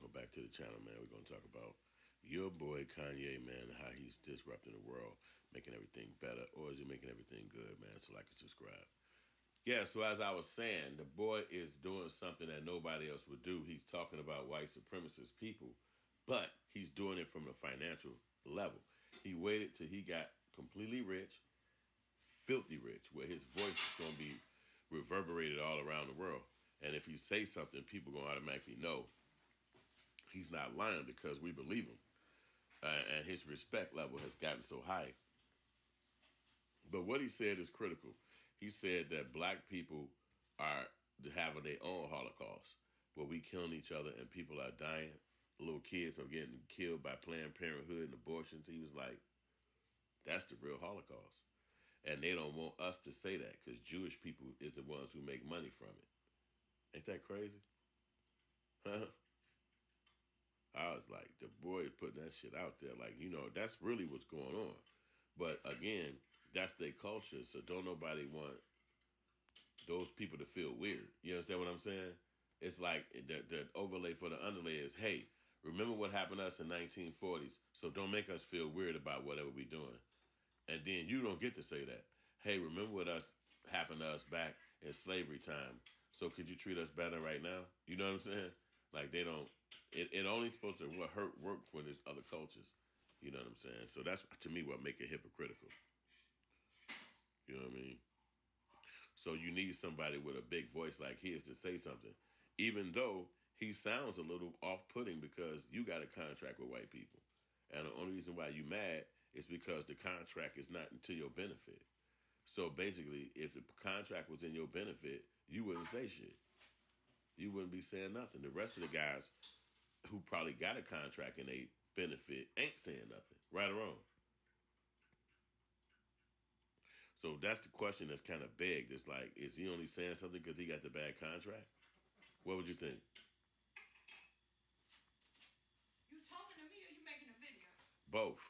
welcome back to the channel, man. We're going to talk about your boy Kanye, man, and how he's disrupting the world, making everything better, or is he making everything good, man? So like and subscribe. Yeah, so as I was saying, the boy is doing something that nobody else would do. He's talking about white supremacist people, but he's doing it from a financial level. He waited till he got completely rich, filthy rich, where his voice is going to be reverberated all around the world. And if he say something, people going to automatically know he's not lying because we believe him. And his respect level has gotten so high. But what he said is critical. He said that black people are having their own Holocaust, where we killing each other and people are dying. Little kids are getting killed by Planned Parenthood and abortions. He was like, that's the real Holocaust. And they don't want us to say that because Jewish people is the ones who make money from it. Ain't that crazy? Huh? I was like, the boy putting that shit out there. Like, that's really what's going on. But again, that's their culture. So don't nobody want those people to feel weird. You understand what I'm saying? It's like the overlay for the underlay is, hey, remember what happened to us in 1940s. So don't make us feel weird about whatever we're doing. And then you don't get to say that. Hey, remember what happened to us back in slavery time. So could you treat us better right now? You know what I'm saying? Like they don't. It only supposed to work when there's other cultures. You know what I'm saying? So that's to me what make it hypocritical. You know what I mean? So you need somebody with a big voice like his to say something, even though he sounds a little off-putting because you got a contract with white people, and the only reason why you mad is because the contract is not to your benefit. So basically, if the contract was in your benefit, you wouldn't say shit. You wouldn't be saying nothing. The rest of the guys who probably got a contract and they benefit ain't saying nothing, right or wrong. So that's the question that's kind of begged. It's like, is he only saying something because he got the bad contract? What would you think? You talking to me or you making a video? Both.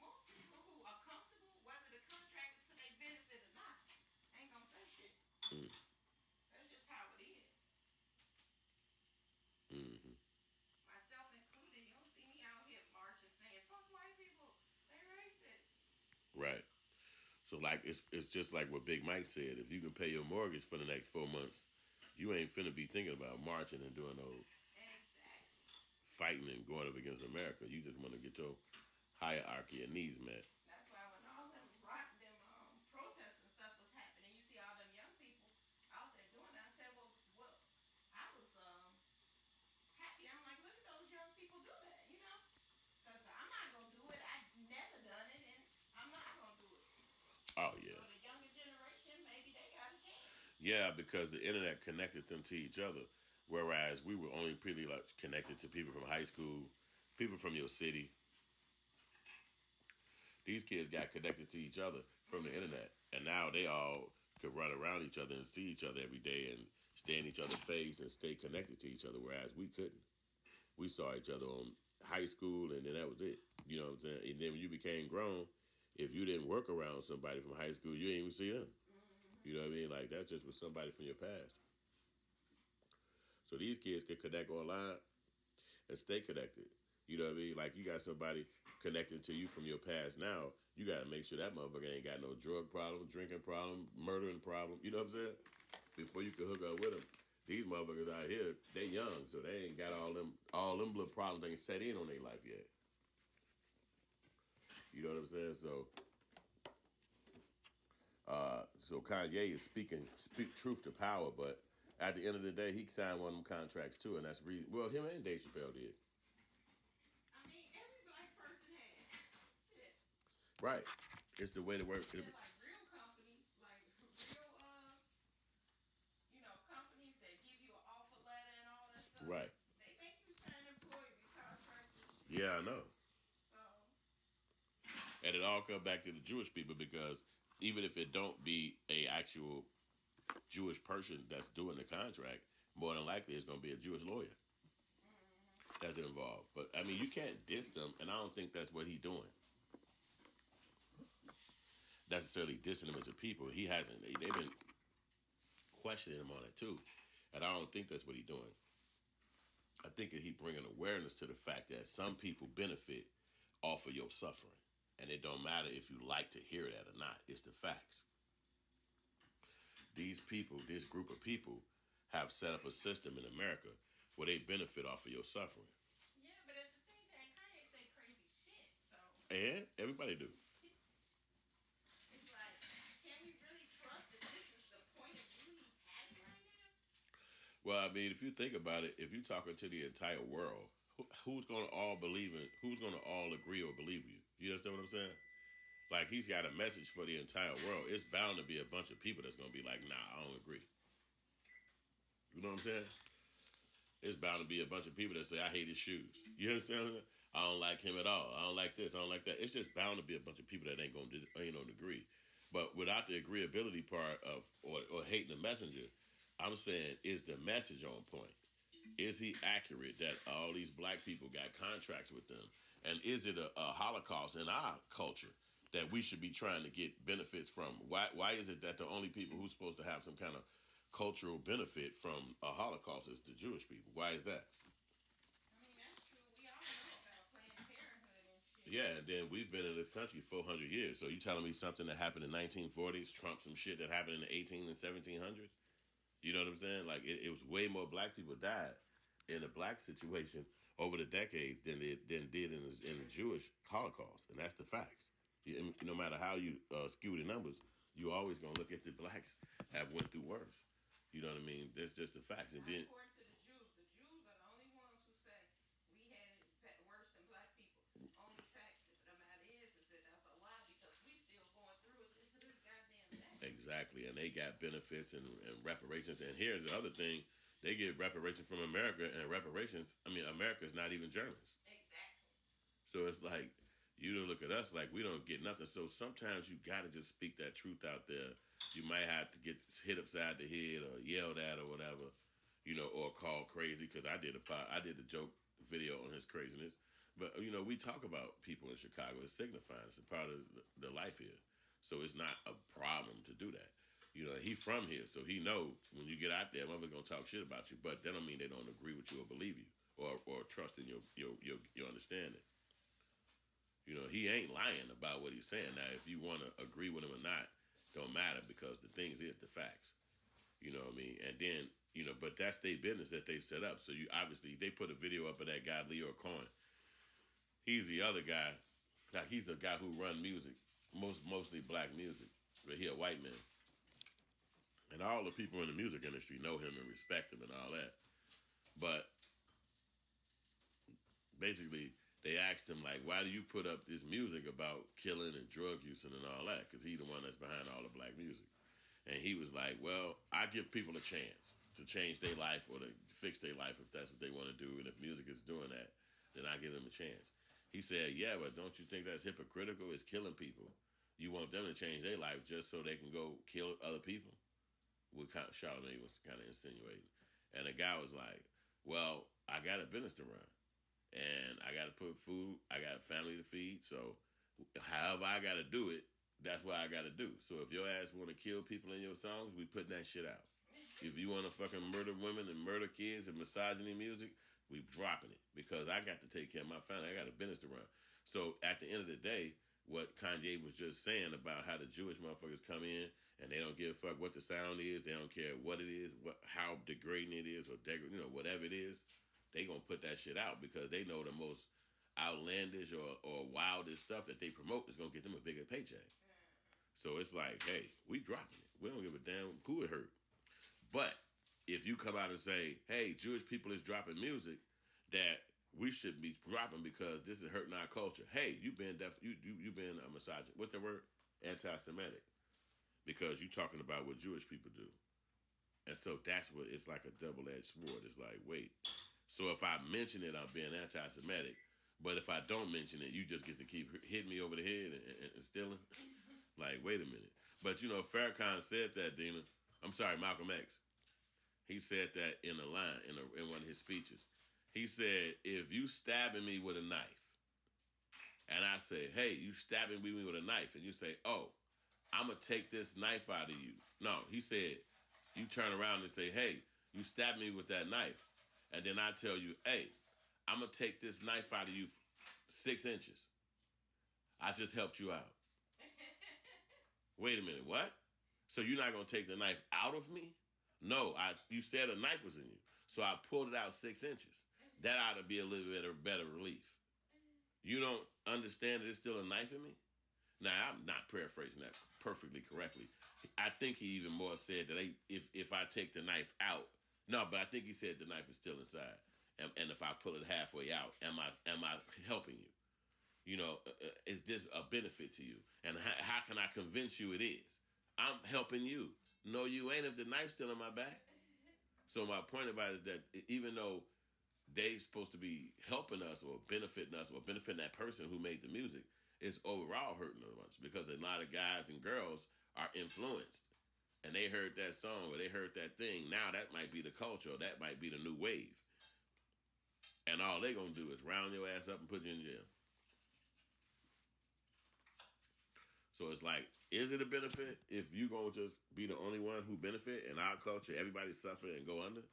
Most people who are comfortable, whether the contract is to their benefit or not, ain't gonna say shit. Mm. That's just how it is. Mm-hmm. Myself included, you don't see me out here marching saying, fuck white people, they racist. Right. So like it's just like what Big Mike said. If you can pay your mortgage for the next 4 months, you ain't finna be thinking about marching and doing those fighting and going up against America. You just want to get your hierarchy and needs met. That's why when all them protests and stuff was happening, you see all them young people out there doing that. I said, well, I was happy. I'm like, look at those young people do that, Because I'm not going to do it. I've never done it, and I'm not going to do it. Oh, yeah. So the younger generation, maybe they got a chance. Yeah, because the internet connected them to each other, whereas we were only pretty much connected to people from high school, people from your city. These kids got connected to each other from the internet, and now they all could run around each other and see each other every day and stay in each other's face and stay connected to each other, whereas we couldn't. We saw each other on high school, and then that was it. You know what I'm saying? And then when you became grown, if you didn't work around somebody from high school, you didn't even see them. You know what I mean? Like, that just was somebody from your past. So these kids can connect online and stay connected. You know what I mean? Like, you got somebody connecting to you from your past now. You got to make sure that motherfucker ain't got no drug problem, drinking problem, murdering problem. You know what I'm saying? Before you can hook up with them. These motherfuckers out here, they young, so they ain't got all them little problems ain't set in on their life yet. You know what I'm saying? So Kanye is speak truth to power, but at the end of the day, he signed one of them contracts too, and that's reason. Well, him and Dave Chappelle did. I mean, every black person has. Yeah. Right. It's the way to work. They're like real companies, like real, companies that give you an offer letter and all that stuff. Right. They make you sign employee contracts. Yeah, I know. So. And it all comes back to the Jewish people because even if it don't be a actual Jewish person that's doing the contract, more than likely it's going to be a Jewish lawyer that's involved. But I mean, you can't diss them, and I don't think that's what he's doing. Necessarily dissing them as a people. He hasn't. They've been questioning him on it too. And I don't think that's what he's doing. I think that he bringing awareness to the fact that some people benefit off of your suffering. And it don't matter if you like to hear that or not. It's the facts. These people, this group of people, have set up a system in America where they benefit off of your suffering. Yeah, but at the same time, Kanye say crazy shit. So And everybody do. it's like, can we really trust that this is the point of view he's having right now? Well, I mean, if you think about it, if you're talking to the entire world, who's going to all believe in? Who's going to all agree or believe you? You understand what I'm saying? Like he's got a message for the entire world. It's bound to be a bunch of people that's going to be like, "Nah, I don't agree." You know what I'm saying? It's bound to be a bunch of people that say, "I hate his shoes." You understand? I don't like him at all. I don't like this. I don't like that. It's just bound to be a bunch of people that ain't gonna agree. But without the agreeability part of or hating the messenger, I'm saying is the message on point? Is he accurate that all these black people got contracts with them? And is it a Holocaust in our culture that we should be trying to get benefits from? Why is it that the only people who's supposed to have some kind of cultural benefit from a Holocaust is the Jewish people? Why is that? I mean, that's true. We all know about Planned Parenthood and shit. Yeah, and then we've been in this country 400 years. So you telling me something that happened in 1940s trumps some shit that happened in the 18 and 1700s? You know what I'm saying? Like it was way more black people died in a black situation over the decades than did in the Jewish Holocaust, and that's the facts. No matter how you skew the numbers, you always gonna look at the blacks have went through worse. You know what I mean? That's just the facts. And Not then according to the Jews are the only ones who say we had it worse than black people. Only fact of the matter is that that's a lie because we still going through it to this goddamn day. exactly, and they got benefits and reparations. And here's the other thing: they get reparations from America, and reparations. I mean, America is not even Germans. Exactly. So it's like you don't look at us like we don't get nothing. So sometimes you gotta just speak that truth out there. You might have to get hit upside the head or yelled at or whatever, or called crazy because I did the joke video on his craziness. But we talk about people in Chicago. It's signifying. It's a part of the life here. So it's not a problem to do that. He from here, so he know when you get out there, motherfuckers gonna talk shit about you. But that don't mean they don't agree with you or believe you or trust in your understanding. He ain't lying about what he's saying. Now, if you want to agree with him or not, don't matter because the things is the facts. You know what I mean? And then, but that's their business that they set up. So you obviously they put a video up of that guy Leo Cohen. He's the other guy. Like he's the guy who run music, mostly black music, but he a white man. And all the people in the music industry know him and respect him and all that. But basically they asked him like, why do you put up this music about killing and drug use and all that? Because he's the one that's behind all the black music. And he was like, well, I give people a chance to change their life or to fix their life if that's what they want to do. And if music is doing that, then I give them a chance. He said, yeah, but don't you think that's hypocritical? It's killing people. You want them to change their life just so they can go kill other people? What Charlamagne was kind of insinuating. And the guy was like, well, I got a business to run. And I got to put food. I got a family to feed. So however I got to do it, that's what I got to do. So if your ass want to kill people in your songs, we putting that shit out. If you want to fucking murder women and murder kids and misogyny music, we dropping it because I got to take care of my family. I got a business to run. So at the end of the day, what Kanye was just saying about how the Jewish motherfuckers come in and they don't give a fuck what the sound is, they don't care what it is, how degrading it is, or whatever it is, they gonna put that shit out because they know the most outlandish or wildest stuff that they promote is gonna get them a bigger paycheck. So it's like, hey, we dropping it. We don't give a damn who it hurt. But if you come out and say, hey, Jewish people is dropping music that we should be dropping because this is hurting our culture. Hey, you been a misogynist. What's the word? Anti-Semitic. Because you talking about what Jewish people do. And so that's what it's like a double-edged sword. It's like, wait. So if I mention it, I'm being anti-Semitic. But if I don't mention it, you just get to keep hitting me over the head and stealing. Like, wait a minute. But Farrakhan said that, Dina. I'm sorry, Malcolm X. He said that in a line in one of his speeches. He said, if you stabbing me with a knife, and I say, hey, you stabbing me with a knife, and you say, oh, I'm going to take this knife out of you. No, he said, you turn around and say, hey, You stab me with that knife, and then I tell you, hey, I'm gonna take this knife out of you 6 inches. I just helped you out. Wait a minute, what? So you're not gonna take the knife out of me? No, you said a knife was in you. So I pulled it out 6 inches. That ought to be a little bit of better relief. You don't understand that there's still a knife in me? Now, I'm not paraphrasing that perfectly correctly. I think he even more said that if I take the knife out, no, but I think he said the knife is still inside. And if I pull it halfway out, am I helping you? Is this a benefit to you? And how can I convince you it is? I'm helping you. No, you ain't if the knife's still in my back. So my point about it is that even though they supposed to be helping us or benefiting that person who made the music, it's overall hurting a bunch because a lot of guys and girls are influenced and they heard that song or they heard that thing. Now that might be the culture, or that might be the new wave. And all they gonna do is round your ass up and put you in jail. So it's like, is it a benefit if you gonna just be the only one who benefit in our culture, everybody suffer and go under?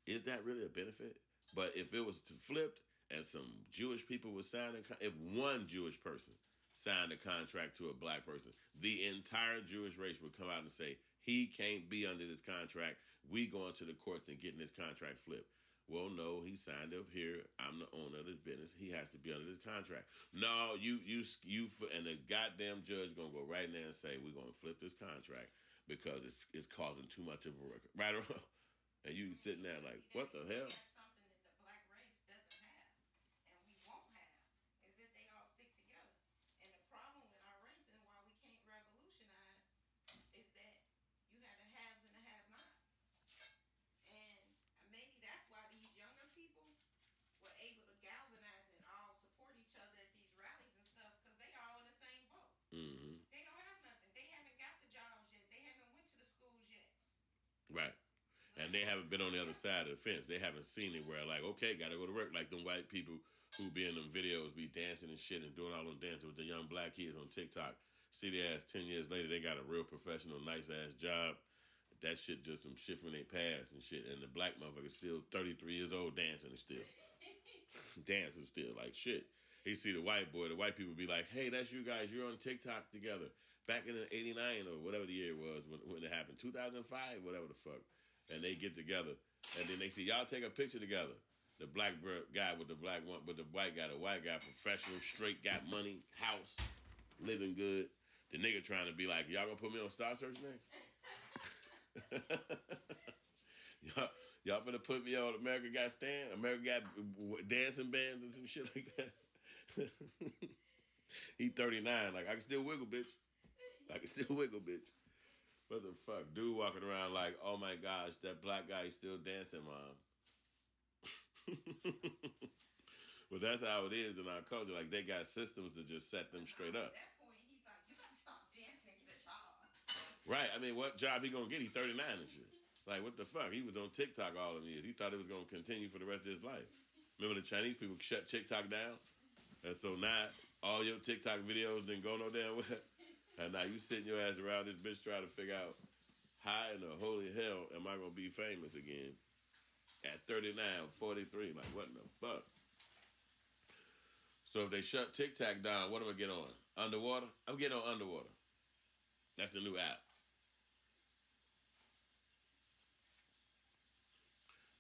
Is that really a benefit? But if it was to flipped and some Jewish people were signing, if one Jewish person signed a contract to a black person, the entire Jewish race would come out and say, he can't be under this contract. We going to the courts and getting this contract flipped. Well, no, he signed up here. I'm the owner of this business. He has to be under this contract. No, you, and the goddamn judge gonna go right in there and say, we're gonna flip this contract because it's causing too much of a record. Right or wrong? And you sitting there like, what the hell? That's something that the black race doesn't have, and we won't have, is that they all stick together. And the problem with our race and why we can't revolutionize is that you had the haves and the have-nots. And maybe that's why these younger people were able to galvanize and all support each other at these rallies and stuff because they all in the same boat. Mm-hmm. They don't have nothing. They haven't got the jobs yet. They haven't went to the schools yet. Right. And they haven't been on the other side of the fence. They haven't seen it where like, okay, gotta go to work. Like them white people who be in them videos, be dancing and shit and doing all them dances with the young black kids on TikTok. See their ass 10 years later, they got a real professional, nice ass job. That shit just some shit from their past and shit. And the black motherfucker still 33 years old dancing and still. Dancing still like shit. He see the white people be like, hey, that's you guys, you're on TikTok together. Back in the 89 or whatever the year it was when it happened, 2005, whatever the fuck. And they get together, and then they see y'all take a picture together. The black guy with the black one, with the white guy, professional, straight, got money, house, living good. The nigga trying to be like, y'all gonna put me on Star Search next? y'all finna put me on America Got Stand, America Got dancing bands and some shit like that. He 39, like I can still wiggle, bitch. What the fuck? Dude walking around like, oh my gosh, that black guy is still dancing, mom. Well, that's how it is in our culture. Like, they got systems to just set them straight up. At that point, he's like, you gotta stop dancing and get a job. Right. I mean, what job he gonna get? He's 39 and shit. Like, what the fuck? He was on TikTok all them years. He thought it was gonna continue for the rest of his life. Remember the Chinese people shut TikTok down? And so now, all your TikTok videos didn't go no damn well. And now you sitting your ass around this bitch trying to figure out how in the holy hell am I going to be famous again at 39, 43? Like, what in the fuck? So if they shut TikTok down, what am I get on? Underwater? I'm getting on Underwater. That's the new app.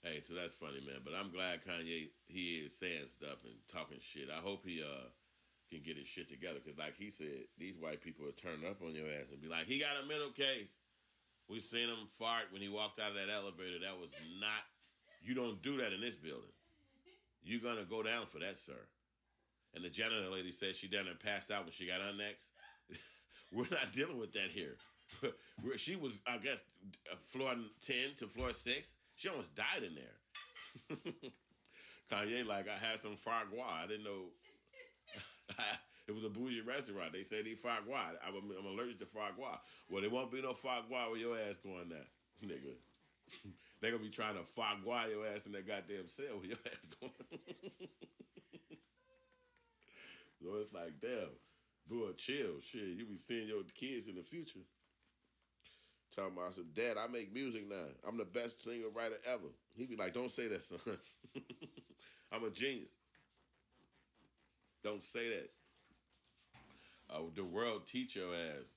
Hey, so that's funny, man. But I'm glad Kanye, he is saying stuff and talking shit. I hope he can get his shit together. Because like he said, these white people will turn up on your ass and be like, he got a mental case. We seen him fart when he walked out of that elevator. That was not, you don't do that in this building. You're going to go down for that, sir. And the janitor lady said she down there passed out when she got on next. We're not dealing with that here. She was, I guess, floor 10 to floor 6. She almost died in there. Kanye like, I had some foie gras. I didn't know. It was a bougie restaurant. They said eat foie gras. I'm allergic to foie gras. Well, there won't be no foie gras with your ass going there, nigga. They're going to be trying to foie gras your ass in that goddamn cell with your ass going. So it's like, damn, boy, chill. Shit, you be seeing your kids in the future. Talking about, I said, Dad, I make music now. I'm the best singer writer ever. He be like, don't say that, son. I'm a genius. Don't say that. The world teach your ass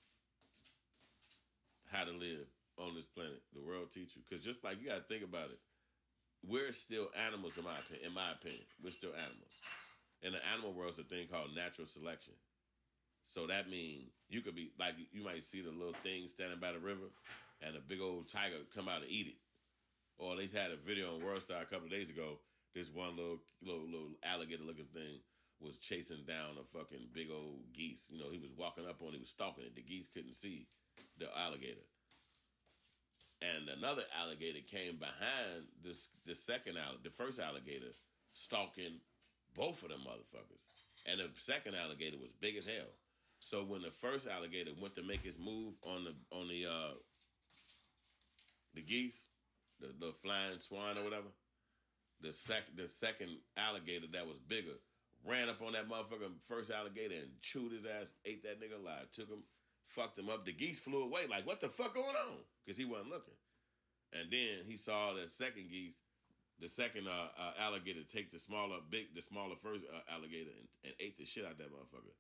how to live on this planet. The world teach you. Because just like you got to think about it, we're still animals in my opinion. We're still animals. In the animal world, it's a thing called natural selection. So that means you could be like, you might see the little thing standing by the river and a big old tiger come out and eat it. Or they had a video on WorldStar a couple of days ago. This one little alligator looking thing was chasing down a fucking big old geese. You know, he was walking up on it, he was stalking it. The geese couldn't see the alligator. And another alligator came behind the first alligator, stalking both of them motherfuckers. And the second alligator was big as hell. So when the first alligator went to make his move on the geese, the flying swan or whatever, the second alligator that was bigger ran up on that motherfucking first alligator and chewed his ass, ate that nigga alive, took him, fucked him up. The geese flew away like, what the fuck going on? Because he wasn't looking. And then he saw the second alligator take the smaller first alligator and ate the shit out that motherfucker.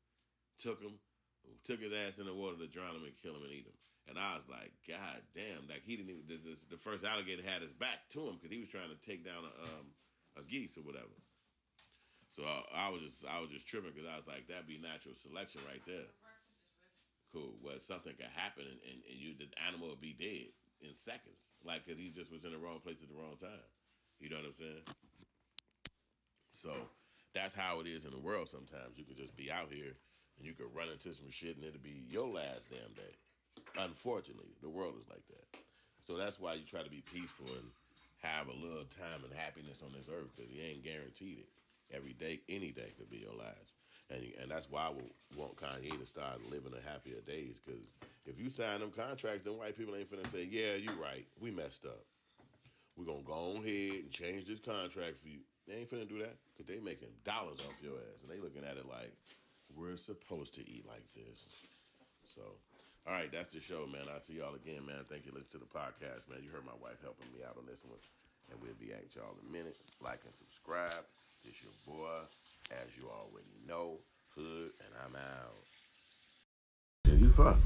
Took his ass in the water to drown him and kill him and eat him. And I was like, God damn, like he didn't even, the first alligator had his back to him because he was trying to take down a geese or whatever. So I was just tripping because I was like, that'd be natural selection right there. Cool. Well, something could happen and the animal would be dead in seconds, like because he just was in the wrong place at the wrong time. You know what I'm saying? So that's how it is in the world. Sometimes you could just be out here and you could run into some shit and it'll be your last damn day. Unfortunately, the world is like that. So that's why you try to be peaceful and have a little time and happiness on this earth because you ain't guaranteed it. Every day, any day could be your last. And that's why I want Kanye to start living a happier days because if you sign them contracts, them white people ain't finna say, yeah, you right, we messed up. We're going to go on ahead and change this contract for you. They ain't finna do that because they making dollars off your ass. And they looking at it like, we're supposed to eat like this. So, all right, that's the show, man. I'll see y'all again, man. Thank you for listening to the podcast, man. You heard my wife helping me out on this one. And we'll be at y'all in a minute. Like and subscribe. It's your boy, as you already know, Hood, and I'm out. And you fucked.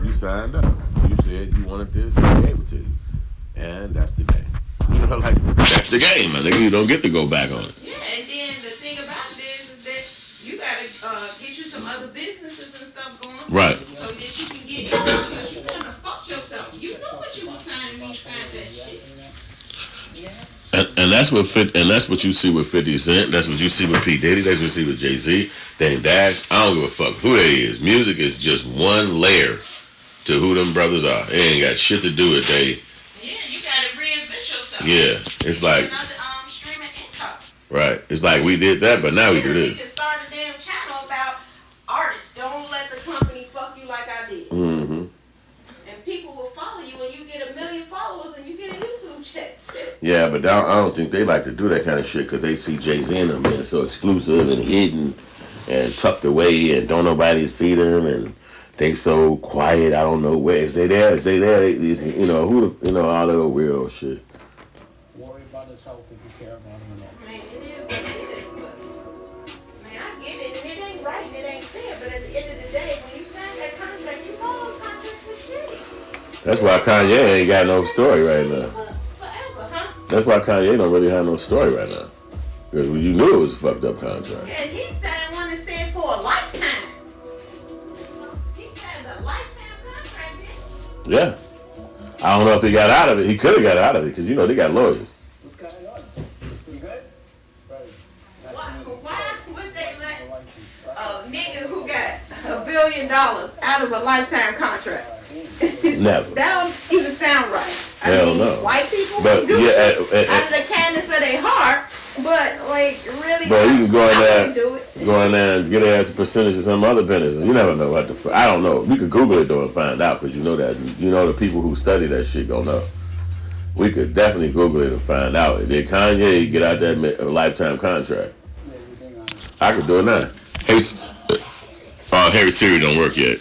You signed up. You said you wanted this, I gave it to you. And that's the game. You know, like, that's the game, man. You don't get to go back on it. Yeah, and then the thing about it is that you gotta get you some other businesses and stuff going. Right. So that you can get because you kind of fucked yourself. You know what you were signing when you signed that shit. And that's what you see with 50 Cent. That's what you see with P. Diddy. That's what you see with Jay-Z. Dame Dash. I don't give a fuck who they is. Music is just one layer to who them brothers are. They ain't got shit to do with they. Yeah, you gotta reinvent yourself. Yeah, it's like another streaming income. Right. It's like we did that, but now we do this. You can start a damn channel about artists. Don't let the company fuck you like I did. Mm-hmm. And people will follow you when you get 1 million followers and you get a YouTube check. Yeah, but I don't think they like to do that kind of shit because they see Jay-Z and them being so exclusive and hidden and tucked away and don't nobody see them and they so quiet. I don't know where. Is they there? Is they there? You know, all that old weirdo shit. Worry about his health if you care about him at all. Man, it is what it is. But, man, I get it. And it ain't right and it ain't fair. But at the end of the day, when you sign that contract, you follow those contracts for shit. That's why Kanye ain't got no story right now. Forever, huh? That's why Kanye don't really have no story right now. Because you knew it was a fucked up contract. Yeah, he signed one that said for a lifetime. He signed a lifetime contract, didn't he? Yeah. I don't know if he got out of it. He could have got out of it because, they got lawyers. What's going on? You good? Right. Why would they let a nigga who got $1 billion out of a lifetime contract? Never. That don't even sound right. Hell no. White people But, do yeah, shit out of the kindness of their heart, but like really, But you can go in do it. there, and get an a percentage of some other businesses. You never know what the. I don't know. You could Google it though and find out because the people who study that shit gonna know. We could definitely Google it and find out. Did Kanye get out that lifetime contract? Yeah, everything on it. I could do it now. Hey, Siri don't work yet.